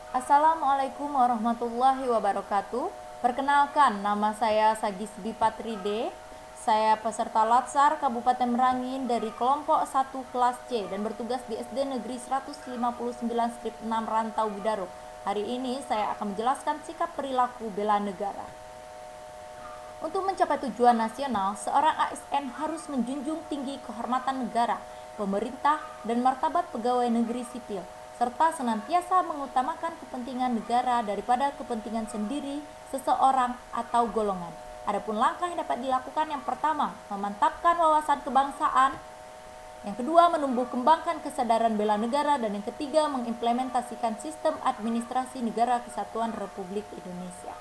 Assalamualaikum warahmatullahi wabarakatuh. Perkenalkan, nama saya Sagisbi Patride. Saya peserta Latsar Kabupaten Merangin dari kelompok 1 kelas C dan bertugas di SD Negeri 159 Strip 6 Rantau Bidaro. Hari ini saya akan menjelaskan sikap perilaku bela negara. Untuk mencapai tujuan nasional, seorang ASN harus menjunjung tinggi kehormatan negara, pemerintah, dan martabat pegawai negeri sipil, serta senantiasa mengutamakan kepentingan negara daripada kepentingan sendiri, seseorang, atau golongan. Adapun langkah yang dapat dilakukan, yang pertama, memantapkan wawasan kebangsaan, yang kedua, menumbuh kembangkan kesadaran bela negara, dan yang ketiga, mengimplementasikan sistem administrasi negara kesatuan Republik Indonesia.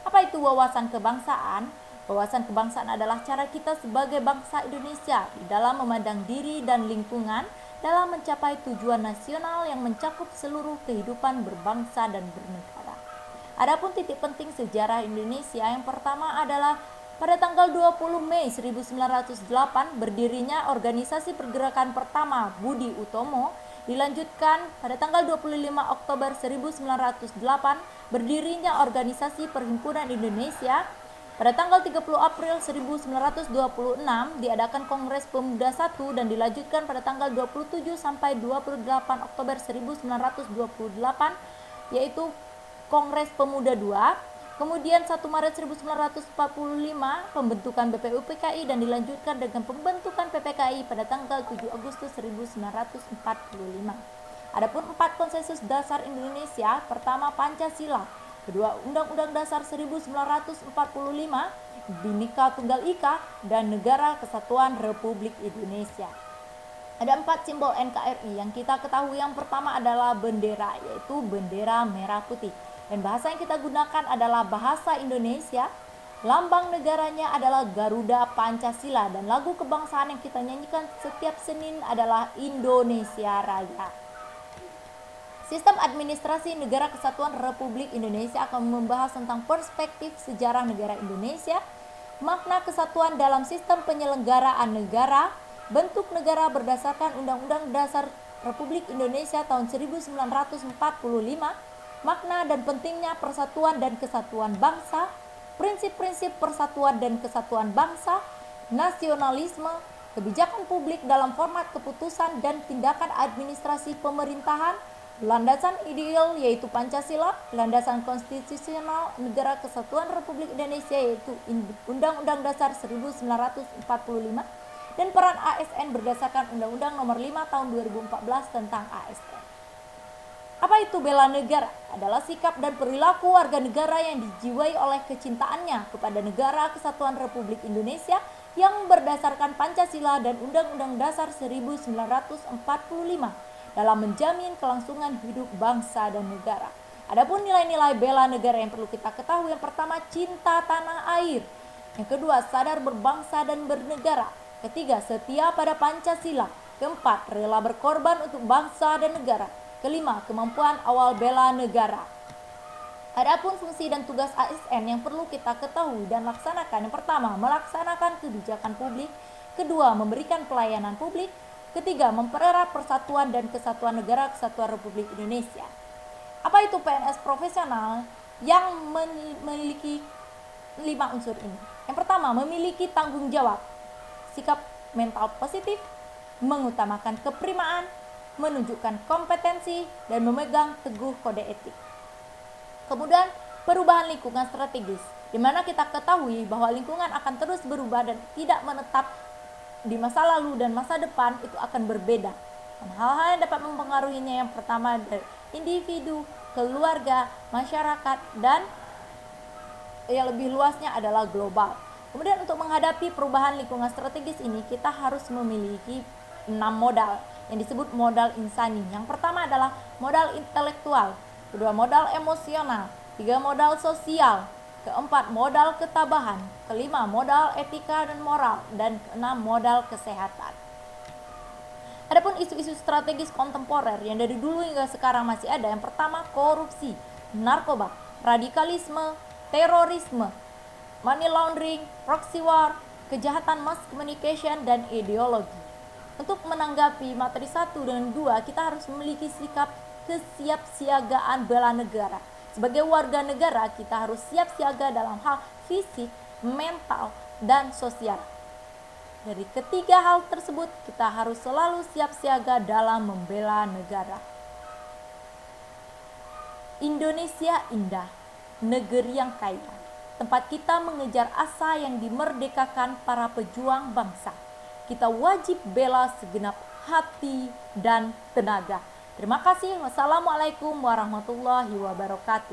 Apa itu wawasan kebangsaan? Wawasan kebangsaan adalah cara kita sebagai bangsa Indonesia di dalam memandang diri dan lingkungan dalam mencapai tujuan nasional yang mencakup seluruh kehidupan berbangsa dan bernegara. Adapun titik penting sejarah Indonesia, yang pertama adalah pada tanggal 20 Mei 1908 berdirinya organisasi pergerakan pertama Budi Utomo, dilanjutkan pada tanggal 25 Oktober 1908 berdirinya organisasi Perhimpunan Indonesia. Pada tanggal 30 April 1926 diadakan Kongres Pemuda I dan dilanjutkan pada tanggal 27 sampai 28 Oktober 1928 yaitu Kongres Pemuda II. Kemudian 1 Maret 1945 pembentukan BPUPKI dan dilanjutkan dengan pembentukan PPKI pada tanggal 7 Agustus 1945. Adapun 4 konsensus dasar Indonesia, pertama Pancasila, kedua Undang-Undang Dasar 1945, Bhinneka Tunggal Ika, dan Negara Kesatuan Republik Indonesia. Ada 4 simbol NKRI yang kita ketahui. Yang pertama adalah bendera, yaitu bendera merah putih, dan bahasa yang kita gunakan adalah bahasa Indonesia. Lambang negaranya adalah Garuda Pancasila, dan lagu kebangsaan yang kita nyanyikan setiap Senin adalah Indonesia Raya. Sistem administrasi Negara Kesatuan Republik Indonesia akan membahas tentang perspektif sejarah negara Indonesia, makna kesatuan dalam sistem penyelenggaraan negara, bentuk negara berdasarkan Undang-Undang Dasar Republik Indonesia tahun 1945, makna dan pentingnya persatuan dan kesatuan bangsa, prinsip-prinsip persatuan dan kesatuan bangsa, nasionalisme, kebijakan publik dalam format keputusan dan tindakan administrasi pemerintahan, landasan ideal yaitu Pancasila, landasan konstitusional Negara Kesatuan Republik Indonesia yaitu Undang-Undang Dasar 1945, dan peran ASN berdasarkan Undang-Undang Nomor 5 Tahun 2014 tentang ASN. Apa itu bela negara? Adalah sikap dan perilaku warga negara yang dijiwai oleh kecintaannya kepada Negara Kesatuan Republik Indonesia yang berdasarkan Pancasila dan Undang-Undang Dasar 1945 dalam menjamin kelangsungan hidup bangsa dan negara. Adapun nilai-nilai bela negara yang perlu kita ketahui, yang pertama cinta tanah air, yang kedua sadar berbangsa dan bernegara, ketiga setia pada Pancasila, keempat rela berkorban untuk bangsa dan negara, kelima kemampuan awal bela negara. Adapun fungsi dan tugas ASN yang perlu kita ketahui dan laksanakan, yang pertama melaksanakan kebijakan publik, kedua memberikan pelayanan publik, ketiga, mempererat persatuan dan kesatuan Negara Kesatuan Republik Indonesia. Apa itu PNS profesional yang memiliki 5 unsur ini? Yang pertama, memiliki tanggung jawab, sikap mental positif, mengutamakan keprimaan, menunjukkan kompetensi, dan memegang teguh kode etik. Kemudian, perubahan lingkungan strategis, di mana kita ketahui bahwa lingkungan akan terus berubah dan tidak menetap di masa lalu dan masa depan itu akan berbeda. Dan hal-hal yang dapat mempengaruhinya, yang pertama dari individu, keluarga, masyarakat, dan yang lebih luasnya adalah global. Kemudian untuk menghadapi perubahan lingkungan strategis ini, kita harus memiliki 6 modal yang disebut modal insani. Yang pertama adalah modal intelektual, kedua modal emosional, tiga modal sosial, keempat modal ketabahan, kelima modal etika dan moral, dan keenam modal kesehatan. Adapun isu-isu strategis kontemporer yang dari dulu hingga sekarang masih ada, yang pertama korupsi, narkoba, radikalisme, terorisme, money laundering, proxy war, kejahatan mass communication, dan ideologi. Untuk menanggapi materi 1 dan 2, kita harus memiliki sikap kesiapsiagaan bela negara. Sebagai warga negara, kita harus siap siaga dalam hal fisik, mental, dan sosial. Dari ketiga hal tersebut, kita harus selalu siap siaga dalam membela negara. Indonesia indah, negeri yang kaya, tempat kita mengejar asa yang dimerdekakan para pejuang bangsa. Kita wajib bela segenap hati dan tenaga. Terima kasih. Wassalamualaikum warahmatullahi wabarakatuh.